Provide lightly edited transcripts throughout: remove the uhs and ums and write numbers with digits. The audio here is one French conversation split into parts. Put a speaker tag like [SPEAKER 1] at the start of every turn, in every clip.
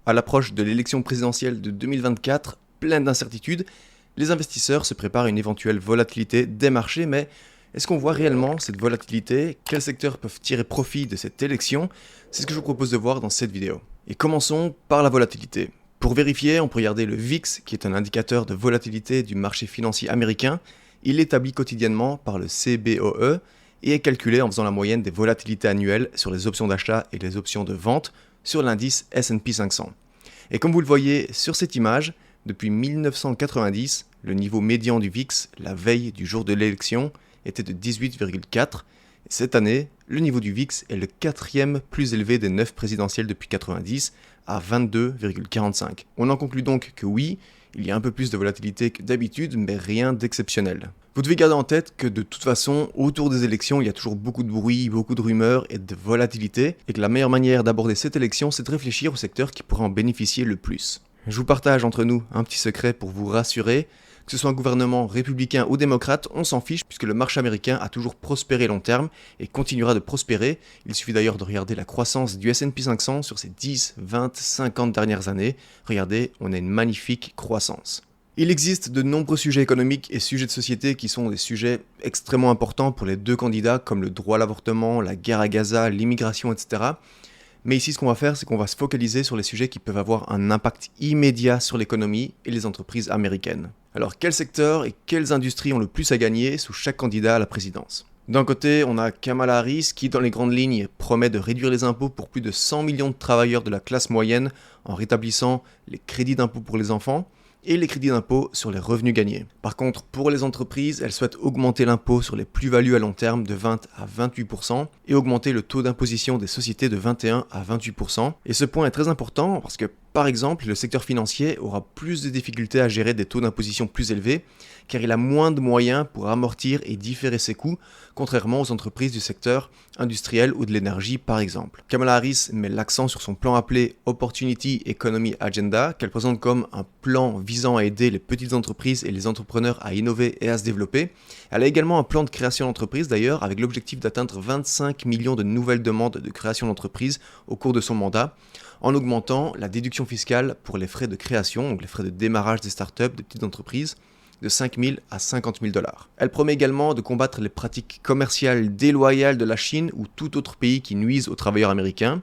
[SPEAKER 1] À l'approche de l'élection présidentielle de 2024, pleine d'incertitudes, les investisseurs se préparent à une éventuelle volatilité des marchés, mais est-ce qu'on voit réellement cette volatilité? Quels secteurs peuvent tirer profit de cette élection? C'est ce que je vous propose de voir dans cette vidéo. Et commençons par la volatilité. Pour vérifier, on peut regarder le VIX, qui est un indicateur de volatilité du marché financier américain. Il est établi quotidiennement par le CBOE et est calculé en faisant la moyenne des volatilités annuelles sur les options d'achat et les options de vente sur l'indice S&P 500. Et comme vous le voyez sur cette image, depuis 1990, le niveau médian du VIX, la veille du jour de l'élection, était de 18,4. Et cette année, le niveau du VIX est le quatrième plus élevé des 9 présidentielles depuis 90, à 22,45. On en conclut donc que oui, il y a un peu plus de volatilité que d'habitude, mais rien d'exceptionnel. Vous devez garder en tête que de toute façon, autour des élections, il y a toujours beaucoup de bruit, beaucoup de rumeurs et de volatilité, et que la meilleure manière d'aborder cette élection, c'est de réfléchir au secteur qui pourrait en bénéficier le plus. Je vous partage entre nous un petit secret pour vous rassurer. Que ce soit un gouvernement républicain ou démocrate, on s'en fiche puisque le marché américain a toujours prospéré long terme et continuera de prospérer. Il suffit d'ailleurs de regarder la croissance du S&P 500 sur ces 10, 20, 50 dernières années. Regardez, on a une magnifique croissance. Il existe de nombreux sujets économiques et sujets de société qui sont des sujets extrêmement importants pour les deux candidats comme le droit à l'avortement, la guerre à Gaza, l'immigration, etc. Mais ici, ce qu'on va faire, c'est qu'on va se focaliser sur les sujets qui peuvent avoir un impact immédiat sur l'économie et les entreprises américaines. Alors, quels secteurs et quelles industries ont le plus à gagner sous chaque candidat à la présidence? D'un côté, on a Kamala Harris qui, dans les grandes lignes, promet de réduire les impôts pour plus de 100 millions de travailleurs de la classe moyenne en rétablissant les crédits d'impôt pour les enfants et les crédits d'impôt sur les revenus gagnés. Par contre, pour les entreprises, elle souhaite augmenter l'impôt sur les plus-values à long terme de 20 à 28% et augmenter le taux d'imposition des sociétés de 21 à 28%. Et ce point est très important parce que, par exemple, le secteur financier aura plus de difficultés à gérer des taux d'imposition plus élevés car il a moins de moyens pour amortir et différer ses coûts, contrairement aux entreprises du secteur industriel ou de l'énergie par exemple. Kamala Harris met l'accent sur son plan appelé Opportunity Economy Agenda, qu'elle présente comme un plan visant à aider les petites entreprises et les entrepreneurs à innover et à se développer. Elle a également un plan de création d'entreprise d'ailleurs, avec l'objectif d'atteindre 25 millions de nouvelles demandes de création d'entreprise au cours de son mandat, en augmentant la déduction fiscale pour les frais de création, donc les frais de démarrage des startups, des petites entreprises, de 5 000 à 50 000 $. Elle promet également de combattre les pratiques commerciales déloyales de la Chine ou tout autre pays qui nuisent aux travailleurs américains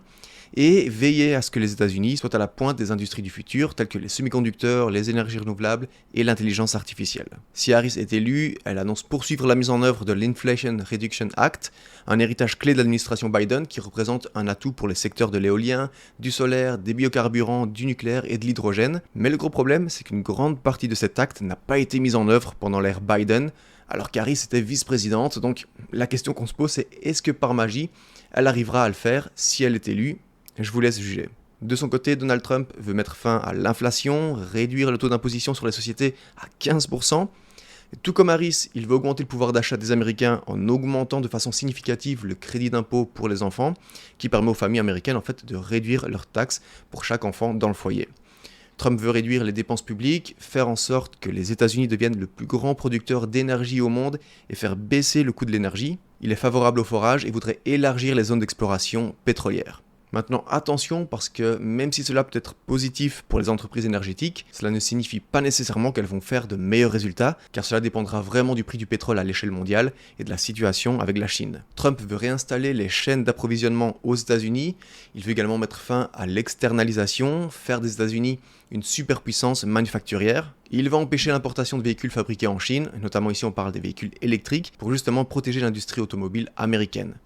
[SPEAKER 1] et veiller à ce que les États-Unis soient à la pointe des industries du futur telles que les semi-conducteurs, les énergies renouvelables et l'intelligence artificielle. Si Harris est élue, elle annonce poursuivre la mise en œuvre de l'Inflation Reduction Act, un héritage clé de l'administration Biden qui représente un atout pour les secteurs de l'éolien, du solaire, des biocarburants, du nucléaire et de l'hydrogène. Mais le gros problème, c'est qu'une grande partie de cet acte n'a pas été mise en œuvre pendant l'ère Biden, alors qu'Harris était vice-présidente. Donc la question qu'on se pose, c'est est-ce que par magie, elle arrivera à le faire si elle est élue? Je vous laisse juger. De son côté, Donald Trump veut mettre fin à l'inflation, réduire le taux d'imposition sur les sociétés à 15%. Tout comme Harris, il veut augmenter le pouvoir d'achat des Américains en augmentant de façon significative le crédit d'impôt pour les enfants, qui permet aux familles américaines en fait de réduire leurs taxes pour chaque enfant dans le foyer. Trump veut réduire les dépenses publiques, faire en sorte que les États-Unis deviennent le plus grand producteur d'énergie au monde et faire baisser le coût de l'énergie. Il est favorable au forage et voudrait élargir les zones d'exploration pétrolière. Maintenant, attention parce que même si cela peut être positif pour les entreprises énergétiques, cela ne signifie pas nécessairement qu'elles vont faire de meilleurs résultats, car cela dépendra vraiment du prix du pétrole à l'échelle mondiale et de la situation avec la Chine. Trump veut réinstaller les chaînes d'approvisionnement aux États-Unis, il veut également mettre fin à l'externalisation, faire des États-Unis une superpuissance manufacturière. Il va empêcher l'importation de véhicules fabriqués en Chine, notamment ici on parle des véhicules électriques, pour justement protéger l'industrie automobile américaine.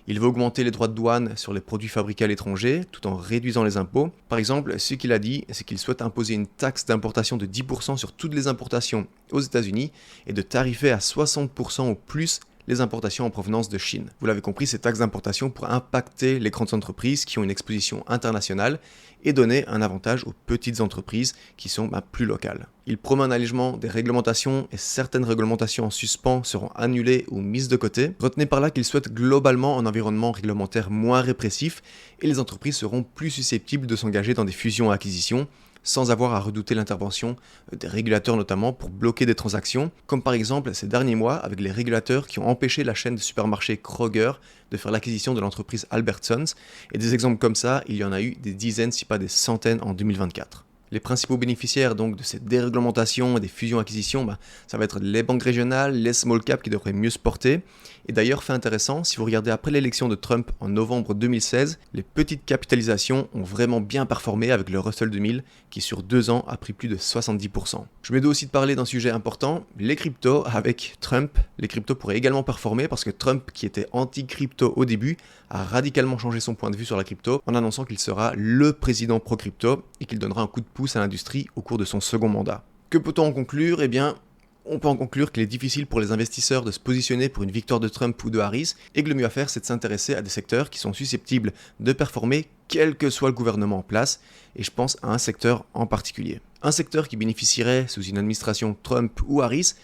[SPEAKER 1] Il veut augmenter les droits de douane sur les produits fabriqués à l'étranger, tout en réduisant les impôts. Par exemple, ce qu'il a dit, c'est qu'il souhaite imposer une taxe d'importation de 10% sur toutes les importations aux États-Unis et de tarifer à 60% au plus les importations en provenance de Chine. Vous l'avez compris, ces taxes d'importation pour impacter les grandes entreprises qui ont une exposition internationale et donner un avantage aux petites entreprises qui sont plus locales. Il promet un allègement des réglementations et certaines réglementations en suspens seront annulées ou mises de côté. Retenez par là qu'il souhaite globalement un environnement réglementaire moins répressif et les entreprises seront plus susceptibles de s'engager dans des fusions et acquisitions, sans avoir à redouter l'intervention des régulateurs notamment pour bloquer des transactions, comme par exemple ces derniers mois avec les régulateurs qui ont empêché la chaîne de supermarchés Kroger de faire l'acquisition de l'entreprise Albertsons, et des exemples comme ça, il y en a eu des dizaines si pas des centaines en 2024. Les principaux bénéficiaires donc de cette déréglementation et des fusions-acquisitions, ça va être les banques régionales, les small caps qui devraient mieux se porter. Et d'ailleurs, fait intéressant, si vous regardez après l'élection de Trump en novembre 2016, les petites capitalisations ont vraiment bien performé avec le Russell 2000 qui sur 2 ans a pris plus de 70%. Je me dois aussi de parler d'un sujet important, les cryptos. Avec Trump, les cryptos pourraient également performer parce que Trump, qui était anti-crypto au début, a radicalement changé son point de vue sur la crypto en annonçant qu'il sera le président pro-crypto et qu'il donnera un coup de pouce à l'industrie au cours de son second mandat. Que peut-on en conclure ? Eh bien, on peut en conclure qu'il est difficile pour les investisseurs de se positionner pour une victoire de Trump ou de Harris, et que le mieux à faire c'est de s'intéresser à des secteurs qui sont susceptibles de performer quel que soit le gouvernement en place, et je pense à un secteur en particulier. Un secteur qui bénéficierait sous une administration Trump ou Harris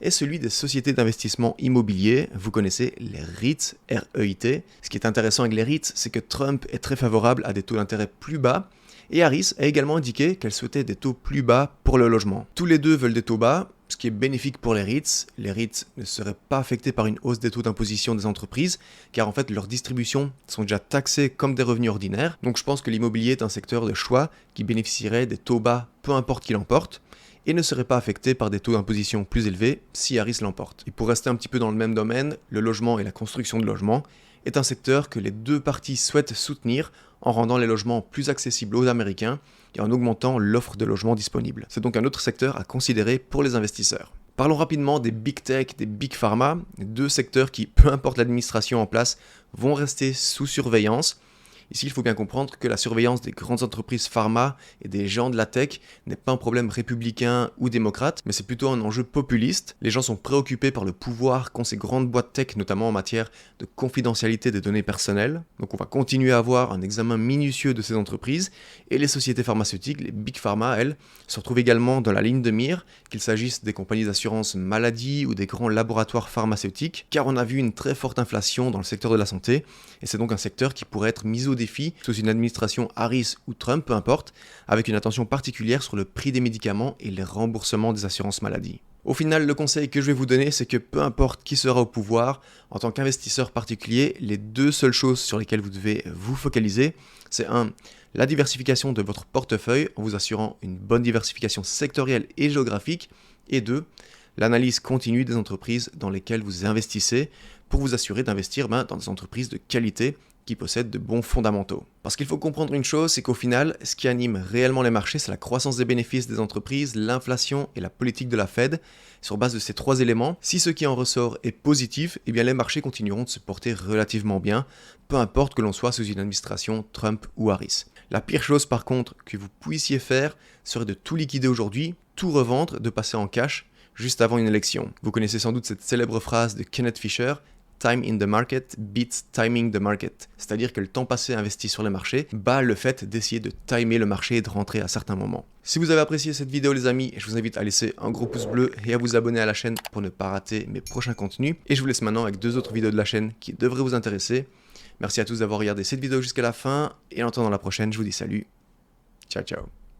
[SPEAKER 1] est celui des sociétés d'investissement immobilier. Vous connaissez les REIT, R-E-I-T. Ce qui est intéressant avec les REIT, c'est que Trump est très favorable à des taux d'intérêt plus bas, et Harris a également indiqué qu'elle souhaitait des taux plus bas pour le logement. Tous les deux veulent des taux bas, ce qui est bénéfique pour les REITs. Les REITs ne seraient pas affectés par une hausse des taux d'imposition des entreprises, car en fait leurs distributions sont déjà taxées comme des revenus ordinaires. Donc je pense que l'immobilier est un secteur de choix qui bénéficierait des taux bas, peu importe qui l'emporte, et ne serait pas affecté par des taux d'imposition plus élevés si Harris l'emporte. Et pour rester un petit peu dans le même domaine, le logement et la construction de logements est un secteur que les deux parties souhaitent soutenir en rendant les logements plus accessibles aux Américains et en augmentant l'offre de logements disponibles. C'est donc un autre secteur à considérer pour les investisseurs. Parlons rapidement des big tech, des big pharma, deux secteurs qui, peu importe l'administration en place, vont rester sous surveillance. Ici, il faut bien comprendre que la surveillance des grandes entreprises pharma et des géants de la tech n'est pas un problème républicain ou démocrate, mais c'est plutôt un enjeu populiste. Les gens sont préoccupés par le pouvoir qu'ont ces grandes boîtes tech, notamment en matière de confidentialité des données personnelles. Donc on va continuer à avoir un examen minutieux de ces entreprises, et les sociétés pharmaceutiques, les big pharma, elles, se retrouvent également dans la ligne de mire, qu'il s'agisse des compagnies d'assurance maladie ou des grands laboratoires pharmaceutiques, car on a vu une très forte inflation dans le secteur de la santé, et c'est donc un secteur qui pourrait être mis au défi sous une administration Harris ou Trump, peu importe, avec une attention particulière sur le prix des médicaments et les remboursements des assurances maladie. Au final, le conseil que je vais vous donner, c'est que peu importe qui sera au pouvoir, en tant qu'investisseur particulier, les deux seules choses sur lesquelles vous devez vous focaliser, c'est 1. La diversification de votre portefeuille en vous assurant une bonne diversification sectorielle et géographique, et 2. L'analyse continue des entreprises dans lesquelles vous investissez pour vous assurer d'investir dans des entreprises de qualité qui possèdent de bons fondamentaux. Parce qu'il faut comprendre une chose, c'est qu'au final, ce qui anime réellement les marchés, c'est la croissance des bénéfices des entreprises, l'inflation et la politique de la Fed. Sur base de ces trois éléments, si ce qui en ressort est positif, eh bien les marchés continueront de se porter relativement bien, peu importe que l'on soit sous une administration Trump ou Harris. La pire chose par contre que vous puissiez faire serait de tout liquider aujourd'hui, tout revendre, de passer en cash juste avant une élection. Vous connaissez sans doute cette célèbre phrase de Kenneth Fisher: Time in the market beats timing the market. C'est-à-dire que le temps passé investi sur les marchés bat le fait d'essayer de timer le marché et de rentrer à certains moments. Si vous avez apprécié cette vidéo les amis, je vous invite à laisser un gros pouce bleu et à vous abonner à la chaîne pour ne pas rater mes prochains contenus. Et je vous laisse maintenant avec 2 autres vidéos de la chaîne qui devraient vous intéresser. Merci à tous d'avoir regardé cette vidéo jusqu'à la fin, et en attendant la prochaine, je vous dis salut. Ciao ciao.